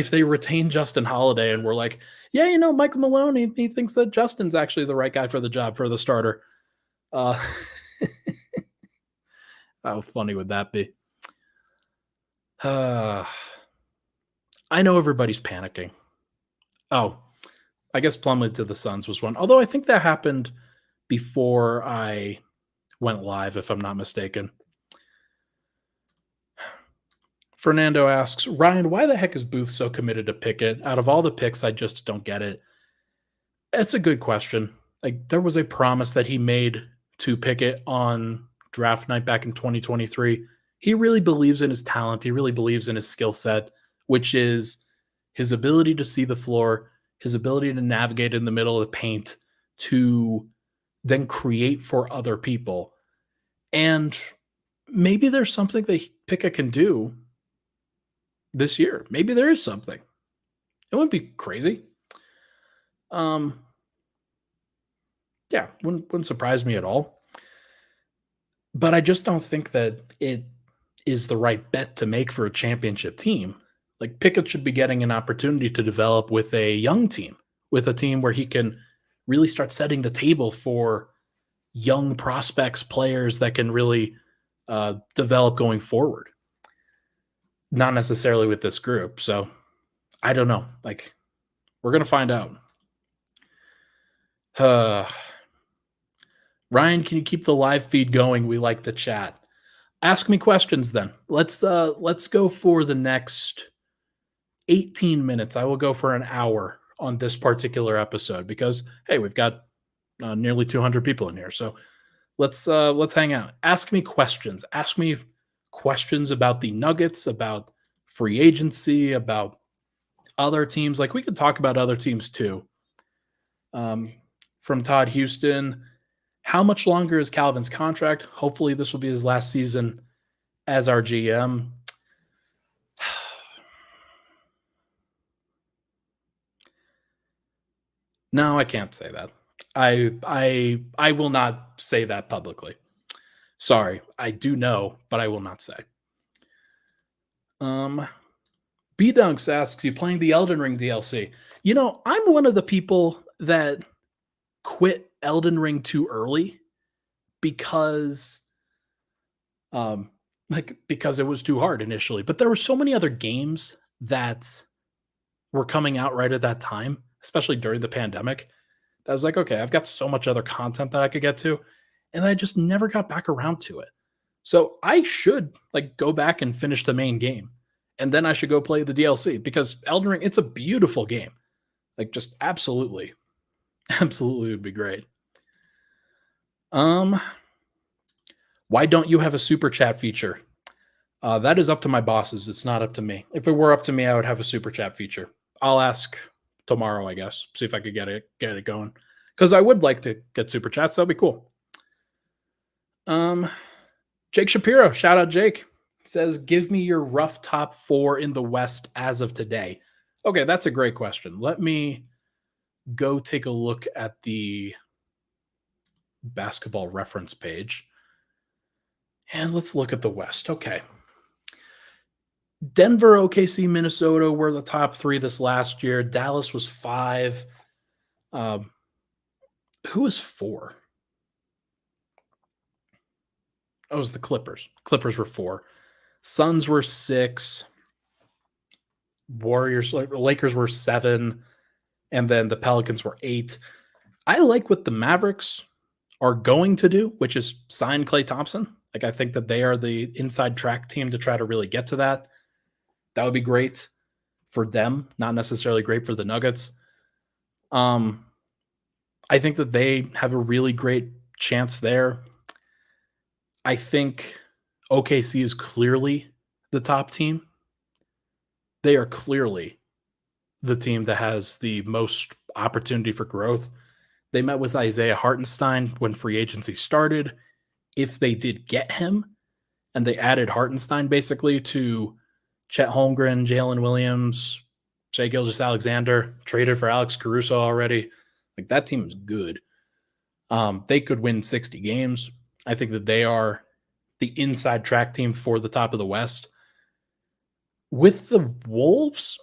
they retain Justin Holiday and we're like, yeah, Michael Malone, he thinks that Justin's actually the right guy for the job for the starter. How funny would that be? I know everybody's panicking. Oh, I guess Plumlee to the Suns was one. Although I think that happened before I went live, if I'm not mistaken. Fernando asks, Ryan, why the heck is Booth so committed to Pickett? Out of all the picks, I just don't get it. It's a good question. Like, there was a promise that he made to Pickett on draft night back in 2023. He really believes in his talent. He really believes in his skill set, which is his ability to see the floor, his ability to navigate in the middle of the paint, to then create for other people. And maybe there's something that Pickett can do this year. Maybe there is something. It wouldn't be crazy. Yeah, wouldn't surprise me at all. But I just don't think that it is the right bet to make for a championship team. Like, Pickett should be getting an opportunity to develop with a young team, with a team where he can really start setting the table for young prospects, players that can really develop going forward. Not necessarily with this group. So I don't know. Like, we're going to find out. Ryan, can you keep the live feed going? We like the chat. Ask me questions then. Let's go for the next 18 minutes. I will go for an hour on this particular episode because, hey, we've got nearly 200 people in here. So let's hang out. Ask me questions. Ask me questions about the Nuggets, about free agency, about other teams. Like, we could talk about other teams too. From Todd Houston, how much longer is Calvin's contract? Hopefully this will be his last season as our GM. No, I can't say that. I will not say that publicly. Sorry, I do know, but I will not say. B-Dunks asks, you playing the Elden Ring DLC? I'm one of the people that quit Elden Ring too early because it was too hard initially. But there were so many other games that were coming out right at that time, especially during the pandemic, that I was like, okay, I've got so much other content that I could get to, and I just never got back around to it. So I should go back and finish the main game, and then I should go play the DLC because Elden Ring, it's a beautiful game. Just absolutely would be great. Why don't you have a super chat feature? That is up to my bosses. It's not up to me. If it were up to me, I would have a super chat feature. I'll ask tomorrow, I guess, see if I could get it going. Because I would like to get super chats. That'd be cool. Jake Shapiro, shout out Jake, says, give me your rough top 4 in the West as of today. Okay, that's a great question. Let me go take a look at the basketball reference page. And let's look at the West. Okay. Denver, OKC, Minnesota were the top 3 this last year. Dallas was 5. Who was 4? Oh, it was the Clippers. Clippers were 4. Suns were 6. Lakers were 7. And then the Pelicans were 8. I like what the Mavericks are going to do, which is sign Klay Thompson. Like, I think that they are the inside track team to try to really get to that. That would be great for them, not necessarily great for the Nuggets. I think that they have a really great chance there. I think OKC is clearly the top team. They are clearly the team that has the most opportunity for growth. They met with Isaiah Hartenstein when free agency started. If they did get him and they added Hartenstein basically to Chet Holmgren, Jalen Williams, Shai Gilgeous-Alexander, traded for Alex Caruso already, like that team is good. They could win 60 games. I think that they are the inside track team for the top of the West. With the Wolves,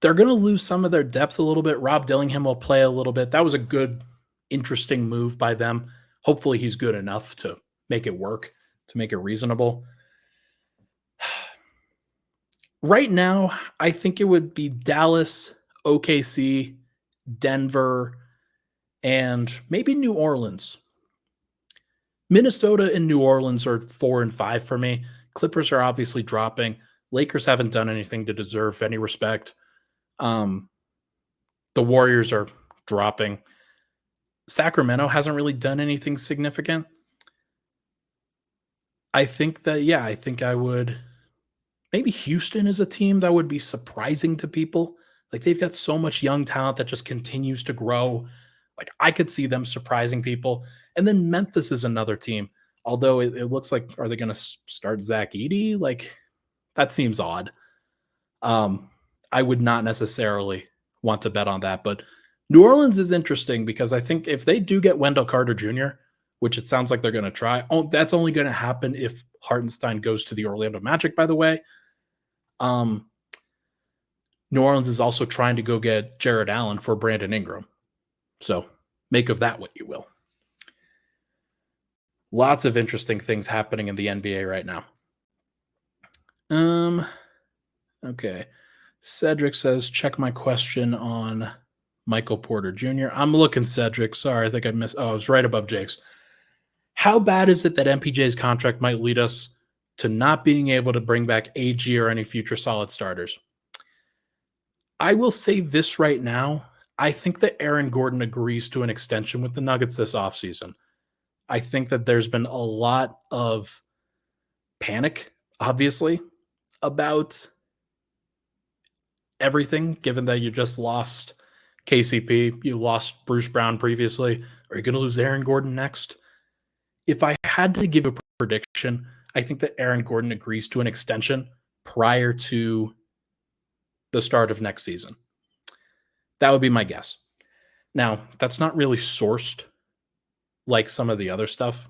they're going to lose some of their depth a little bit. Rob Dillingham will play a little bit. That was a good, interesting move by them. Hopefully he's good enough to make it work, to make it reasonable. Right now, I think it would be Dallas, OKC, Denver, and maybe New Orleans. Minnesota and New Orleans are 4 and 5 for me. Clippers are obviously dropping. Lakers haven't done anything to deserve any respect. The Warriors are dropping. Sacramento hasn't really done anything significant. I think I would. Maybe Houston is a team that would be surprising to people. Like, they've got so much young talent that just continues to grow. Like, I could see them surprising people. And then Memphis is another team. Although it looks like, are they going to start Zach Edey? Like, that seems odd. I would not necessarily want to bet on that. But New Orleans is interesting because I think if they do get Wendell Carter Jr., which it sounds like they're going to try, that's only going to happen if Hartenstein goes to the Orlando Magic, by the way. New Orleans is also trying to go get Jared Allen for Brandon Ingram. So make of that what you will. Lots of interesting things happening in the NBA right now. Okay. Cedric says, check my question on Michael Porter Jr. I'm looking, Cedric. Sorry, I think I missed. Oh, I was right above Jake's. How bad is it that MPJ's contract might lead us to not being able to bring back AG or any future solid starters? I will say this right now. I think that Aaron Gordon agrees to an extension with the Nuggets this offseason. I think that there's been a lot of panic, obviously, about everything, given that you just lost KCP, you lost Bruce Brown previously. Are you going to lose Aaron Gordon next? If I had to give a prediction, I think that Aaron Gordon agrees to an extension prior to the start of next season. That would be my guess. Now, that's not really sourced like some of the other stuff,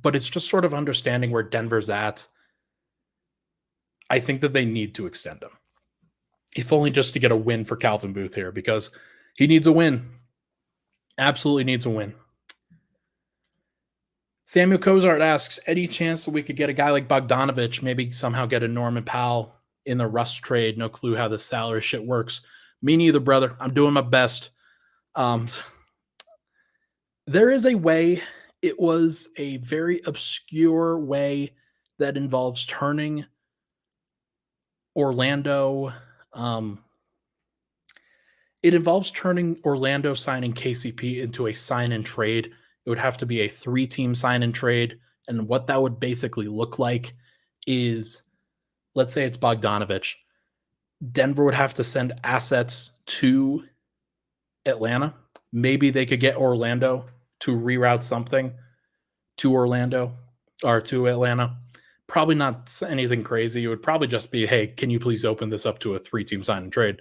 but it's just sort of understanding where Denver's at. I think that they need to extend him, if only just to get a win for Calvin Booth here, because he needs a win. Absolutely needs a win. Samuel Cozart asks, any chance that we could get a guy like Bogdanovich, maybe somehow get a Norman Powell in the Russ trade? No clue how the salary shit works. Me neither, brother. I'm doing my best. There is a way. It was a very obscure way that involves turning Orlando. It involves turning Orlando signing KCP into a sign-and trade. It would have to be a 3-team sign-and trade. And what that would basically look like is, let's say it's Bogdanovich. Denver would have to send assets to Atlanta. Maybe they could get Orlando to reroute something to Orlando or to Atlanta. Probably not anything crazy. It would probably just be, hey, can you please open this up to a 3-team sign and trade?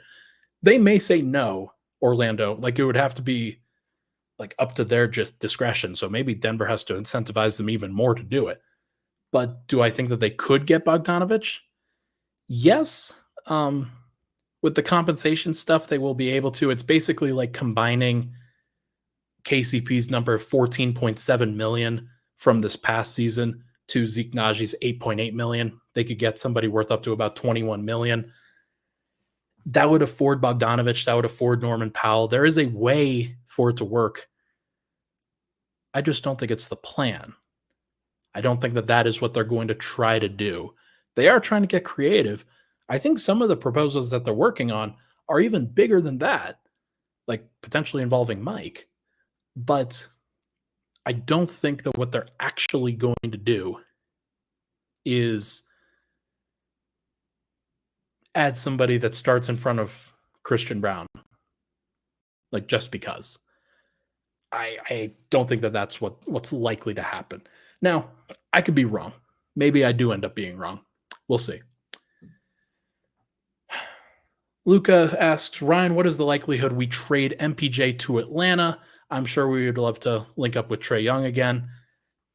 They may say no, Orlando. Like, it would have to be like up to their just discretion. So maybe Denver has to incentivize them even more to do it. But do I think that they could get Bogdanovich? Yes. With the compensation stuff, they will be able to. It's basically like combining KCP's number of $14.7 million from this past season to Zeke Naji's $8.8 million. They could get somebody worth up to about $21 million. That would afford Bogdanovich. That would afford Norman Powell. There is a way for it to work. I just don't think it's the plan. I don't think that that is what they're going to try to do. They are trying to get creative. I think some of the proposals that they're working on are even bigger than that, like potentially involving Mike. But I don't think that what they're actually going to do is add somebody that starts in front of Christian Braun, like just because. I don't think that that's what's likely to happen. Now, I could be wrong. Maybe I do end up being wrong. We'll see. Luca asks, Ryan, what is the likelihood we trade MPJ to Atlanta? I'm sure we would love to link up with Trae Young again.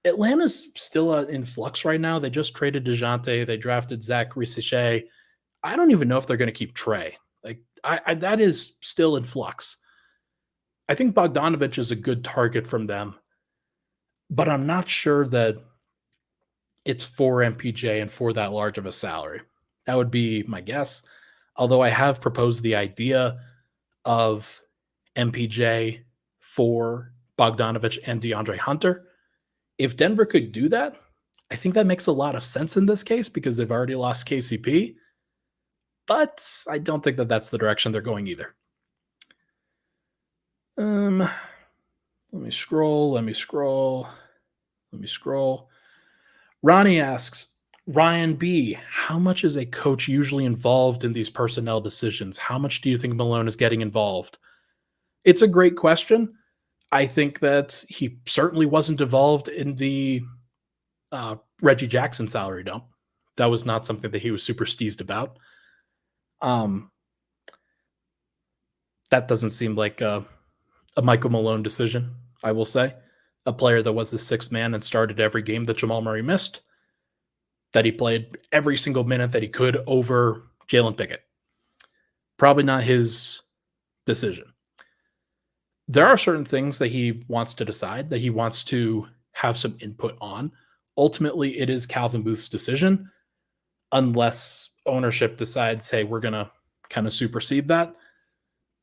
Atlanta's still in flux right now. They just traded DeJounte. They drafted Zach Risache. I don't even know if they're going to keep Trae. Like, that is still in flux. I think Bogdanovich is a good target from them, but I'm not sure that it's for MPJ and for that large of a salary. That would be my guess. Although I have proposed the idea of MPJ for Bogdanovich and DeAndre Hunter. If Denver could do that, I think that makes a lot of sense in this case because they've already lost KCP. But I don't think that that's the direction they're going either. Let me scroll. Ronnie asks, Ryan B., how much is a coach usually involved in these personnel decisions? How much do you think Malone is getting involved? It's a great question. I think that he certainly wasn't involved in the Reggie Jackson salary dump. That was not something that he was super steezed about. That doesn't seem like a Michael Malone decision, I will say. A player that was the sixth man and started every game that Jamal Murray missed, that he played every single minute that he could over Jalen Pickett. Probably not his decision. There are certain things that he wants to decide, that he wants to have some input on. Ultimately, it is Calvin Booth's decision, unless ownership decides, hey, we're going to kind of supersede that.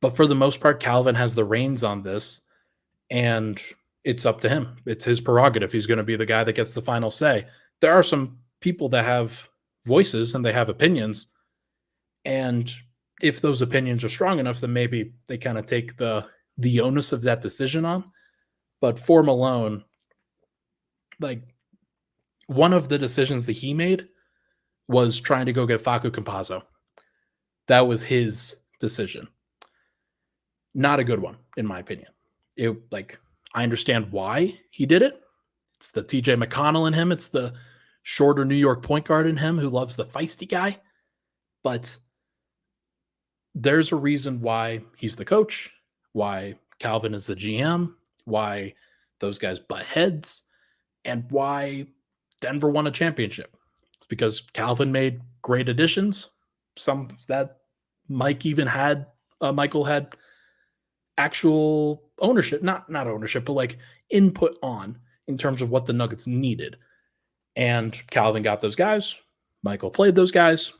But for the most part, Calvin has the reins on this, and it's up to him. It's his prerogative. He's going to be the guy that gets the final say. There are some people that have voices and they have opinions, and if those opinions are strong enough, then maybe they kind of take the onus of that decision on. But for Malone, like, one of the decisions that he made was trying to go get Facu Campazzo. That was his decision. Not a good one, in my opinion. I understand why he did it. It's the TJ McConnell in him. It's the shorter New York point guard in him who loves the feisty guy. But there's a reason why he's the coach, why Calvin is the GM, why those guys butt heads, and why Denver won a championship. It's because Calvin made great additions, some that Michael had actual ownership, not ownership, but like input on in terms of what the Nuggets needed. And Calvin got those guys, Michael played those guys,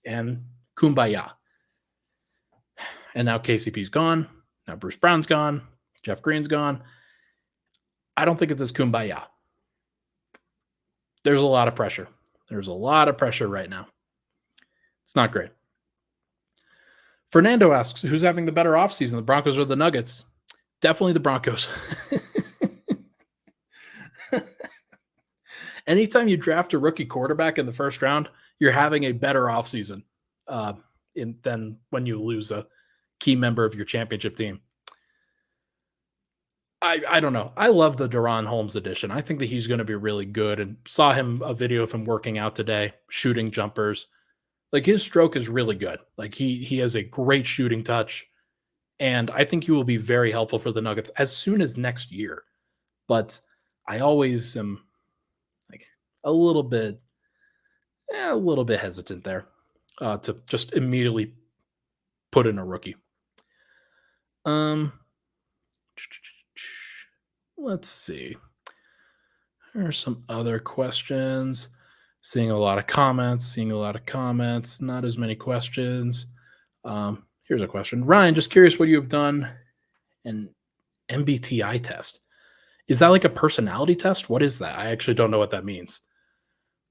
and kumbaya. And now KCP's gone. Now Bruce Brown's gone. Jeff Green's gone. I don't think it's as kumbaya. There's a lot of pressure. There's a lot of pressure right now. It's not great. Fernando asks, who's having the better offseason, the Broncos or the Nuggets? Definitely the Broncos. Anytime you draft a rookie quarterback in the first round, you're having a better offseason than when you lose a key member of your championship team. I don't know. I love the Deron Holmes edition. I think that he's going to be really good, and saw a video of him working out today, shooting jumpers. Like, his stroke is really good. Like, he has a great shooting touch, and I think he will be very helpful for the Nuggets as soon as next year. But I always am like a little bit hesitant there to just immediately put in a rookie. Let's see. There are some other questions. Seeing a lot of comments, not as many questions. Here's a question. Ryan, just curious what you have done an MBTI test. Is that like a personality test? What is that? I actually don't know what that means.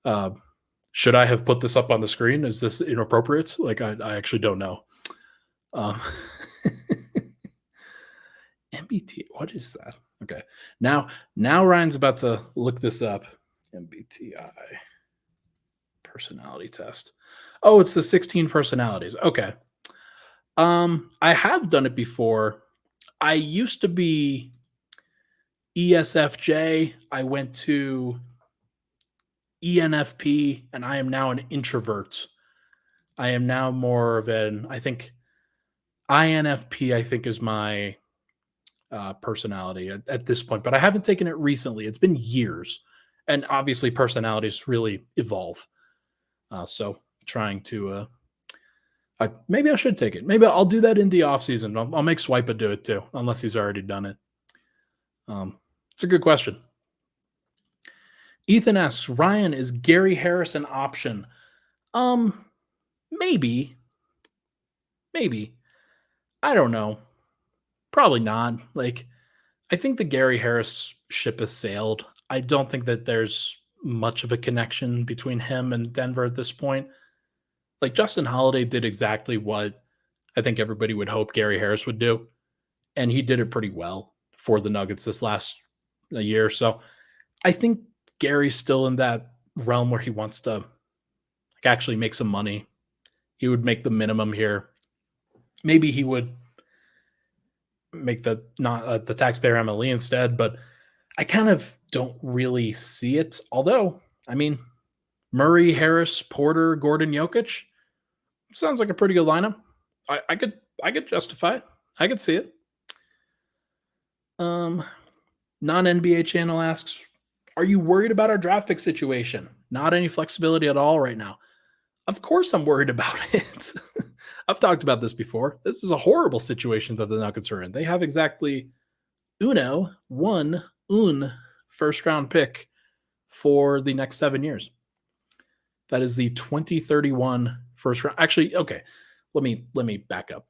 Uh, should I have put this up on the screen? Is this inappropriate? Like, I actually don't know. Um, MBTI, what is that? Okay. Now Ryan's about to look this up. MBTI personality test. Oh, it's the 16 personalities. Okay. I have done it before. I used to be ESFJ. I went to ENFP, and I am now an introvert. I am now more of an, I think INFP, I think, is my personality at this point, but I haven't taken it recently. It's been years. And obviously, personalities really evolve. So trying to, maybe I should take it. Maybe I'll do that in the off season. I'll make Swipa do it too, unless he's already done it. It's a good question. Ethan asks, Ryan, is Gary Harris an option? Maybe. I don't know. Probably not. Like, I think the Gary Harris ship has sailed. I don't think that there's much of a connection between him and Denver at this point. Like, Justin Holiday did exactly what I think everybody would hope Gary Harris would do, and he did it pretty well for the Nuggets this last year. So I think Gary's still in that realm where he wants to like actually make some money. He would make the minimum here. Maybe he would make the not the taxpayer MLE instead, but I kind of don't really see it. Although, I mean, Murray, Harris, Porter, Gordon, Jokic sounds like a pretty good lineup. I could justify it. I could see it. Non-NBA channel asks, are you worried about our draft pick situation? Not any flexibility at all right now. Of course I'm worried about it. I've talked about this before. This is a horrible situation that the Nuggets are in. They have exactly one first round pick for the next 7 years. That is the 2031 first round. Actually, okay, let me back up.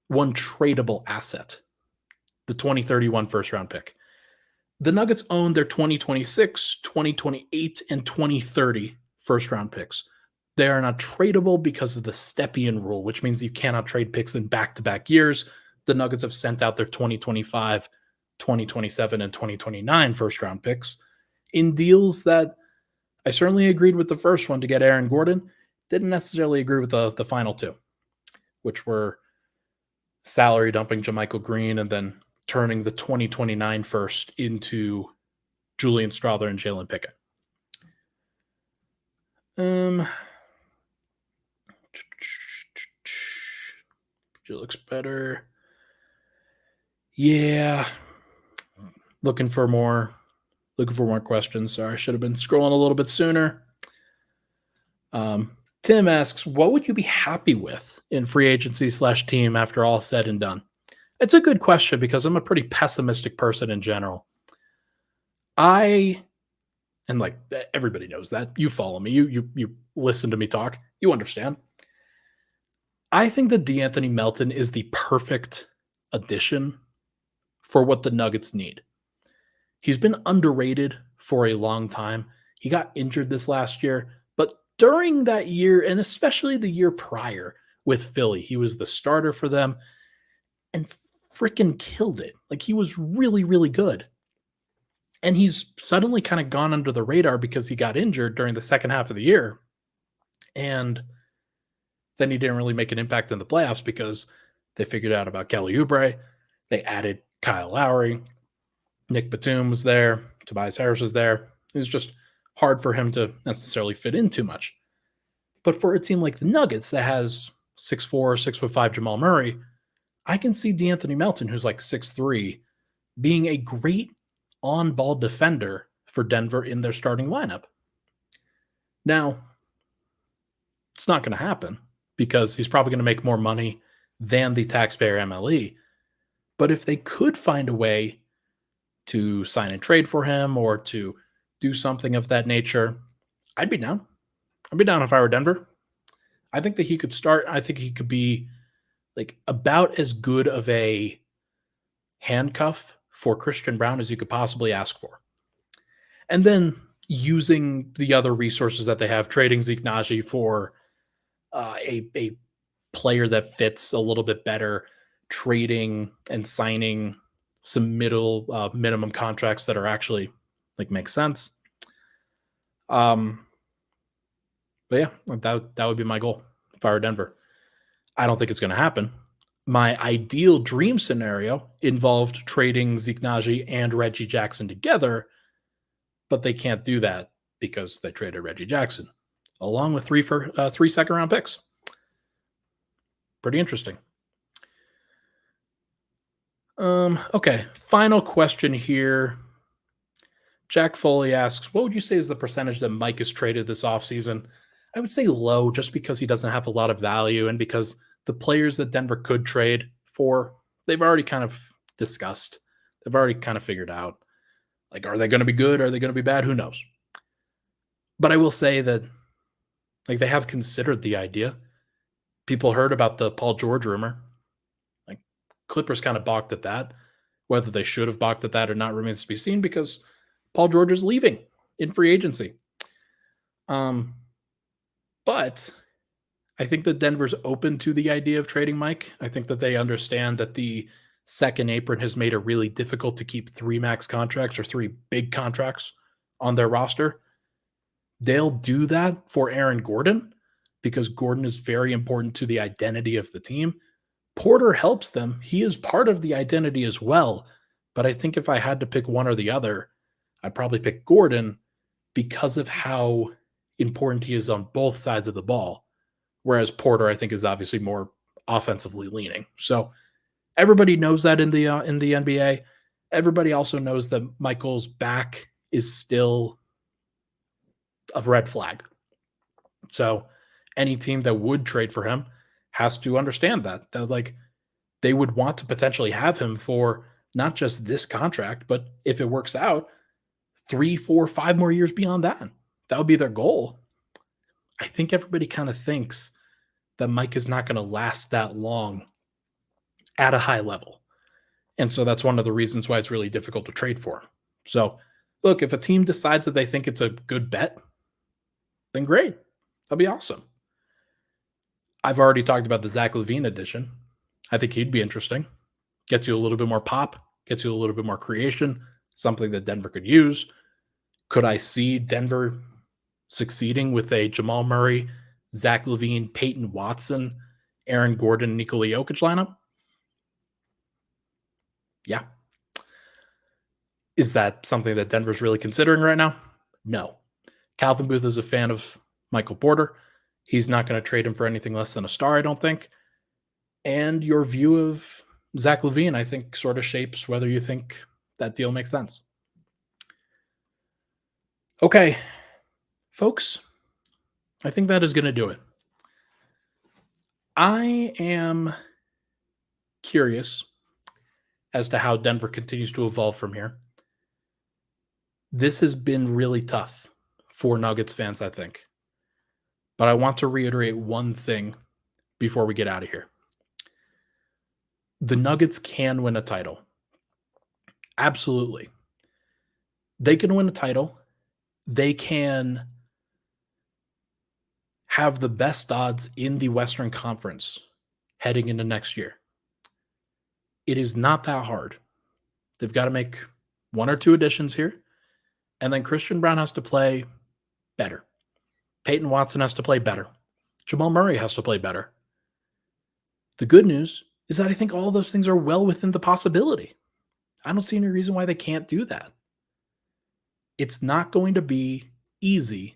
One tradable asset, the 2031 first round pick. The Nuggets own their 2026, 2028, and 2030 first round picks. They are not tradable because of the Stepien rule, which means you cannot trade picks in back-to-back years. The Nuggets have sent out their 2025, 2027, and 2029 first-round picks in deals that I certainly agreed with the first one to get Aaron Gordon. Didn't necessarily agree with the final two, which were salary dumping JaMychal Green and then turning the 2029 first into Julian Strawther and Jalen Pickett. It looks better. Yeah. Looking for more questions. Sorry, I should have been scrolling a little bit sooner. Tim asks, what would you be happy with in free agency / team after all said and done? It's a good question because I'm a pretty pessimistic person in general. And like everybody knows that. You follow me. You listen to me talk. You understand. I think that DeAnthony Melton is the perfect addition for what the Nuggets need. He's been underrated for a long time. He got injured this last year, but during that year, and especially the year prior with Philly, he was the starter for them and freaking killed it. Like, he was really, really good. And he's suddenly kind of gone under the radar because he got injured during the second half of the year. And then he didn't really make an impact in the playoffs because they figured out about Kelly Oubre. They added Kyle Lowry. Nick Batum was there. Tobias Harris was there. It was just hard for him to necessarily fit in too much. But for a team like the Nuggets that has 6'4", 6'5" Jamal Murray, I can see DeAnthony Melton, who's like 6'3", being a great on-ball defender for Denver in their starting lineup. Now, it's not going to happen because he's probably going to make more money than the taxpayer MLE. But if they could find a way to sign and trade for him or to do something of that nature, I'd be down. I'd be down if I were Denver. I think that he could start. I think he could be like about as good of a handcuff for Christian Braun as you could possibly ask for. And then using the other resources that they have, trading Zeke Naji for a player that fits a little bit better, trading and signing some minimum contracts that are actually make sense. But yeah, that would be my goal if I were Denver. I don't think it's going to happen. My ideal dream scenario involved trading Zeke Naji and Reggie Jackson together, but they can't do that because they traded Reggie Jackson along with three second-round picks. Pretty interesting. Okay, final question here. Jack Foley asks, what would you say is the percentage that Mike is traded this offseason? I would say low, just because he doesn't have a lot of value and because the players that Denver could trade for, they've already kind of discussed. They've already kind of figured out. Are they going to be good? Are they going to be bad? Who knows? But I will say that they have considered the idea. People heard about the Paul George rumor. Clippers kind of balked at that. Whether they should have balked at that or not remains to be seen because Paul George is leaving in free agency. But I think that Denver's open to the idea of trading Mike. I think that they understand that the second apron has made it really difficult to keep 3 max contracts or 3 big contracts on their roster. They'll do that for Aaron Gordon because Gordon is very important to the identity of the team. Porter helps them. He is part of the identity as well. But I think if I had to pick one or the other, I'd probably pick Gordon because of how important he is on both sides of the ball. Whereas Porter, I think, is obviously more offensively leaning. So everybody knows that in the NBA. Everybody also knows that Michael's back is still a red flag. So any team that would trade for him has to understand that they would want to potentially have him for not just this contract, but if it works out, 3, 4, 5 more years beyond that. That would be their goal. I think everybody kind of thinks that Mike is not going to last that long at a high level. And so that's one of the reasons why it's really difficult to trade for him. So look, if a team decides that they think it's a good bet, then great. That'll be awesome. I've already talked about the Zach LaVine edition. I think he'd be interesting. Gets you a little bit more pop, gets you a little bit more creation, something that Denver could use. Could I see Denver succeeding with a Jamal Murray, Zach LaVine, Peyton Watson, Aaron Gordon, Nikola Jokic lineup? Yeah. Is that something that Denver's really considering right now? No. Calvin Booth is a fan of Michael Porter. He's not going to trade him for anything less than a star, I don't think. And your view of Zach LaVine, I think, sort of shapes whether you think that deal makes sense. Okay, folks, I think that is going to do it. I am curious as to how Denver continues to evolve from here. This has been really tough for Nuggets fans, I think. But I want to reiterate one thing before we get out of here. The Nuggets can win a title. Absolutely. They can win a title. They can have the best odds in the Western Conference heading into next year. It is not that hard. They've got to make 1 or 2 additions here. And then Christian Braun has to play better. Peyton Watson has to play better. Jamal Murray has to play better. The good news is that I think all those things are well within the possibility. I don't see any reason why they can't do that. It's not going to be easy,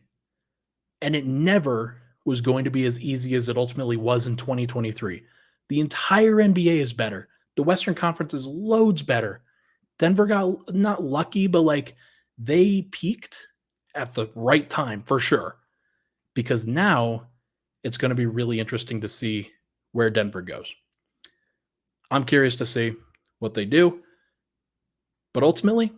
and it never was going to be as easy as it ultimately was in 2023. The entire NBA is better. The Western Conference is loads better. Denver got not lucky, but they peaked at the right time for sure. Because now it's going to be really interesting to see where Denver goes. I'm curious to see what they do. But ultimately,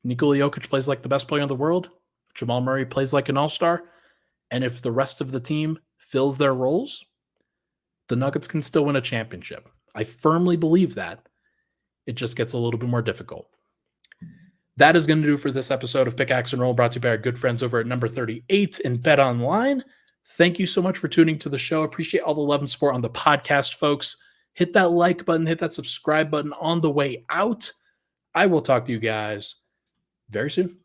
Nikola Jokic plays like the best player in the world. Jamal Murray plays like an all-star. And if the rest of the team fills their roles, the Nuggets can still win a championship. I firmly believe that. it just gets a little bit more difficult. That is going to do for this episode of Pickaxe and Roll, brought to you by our good friends over at number 38 in Bet Online. Thank you so much for tuning to the show. Appreciate all the love and support on the podcast, folks. Hit that like button, hit that subscribe button on the way out. I will talk to you guys very soon.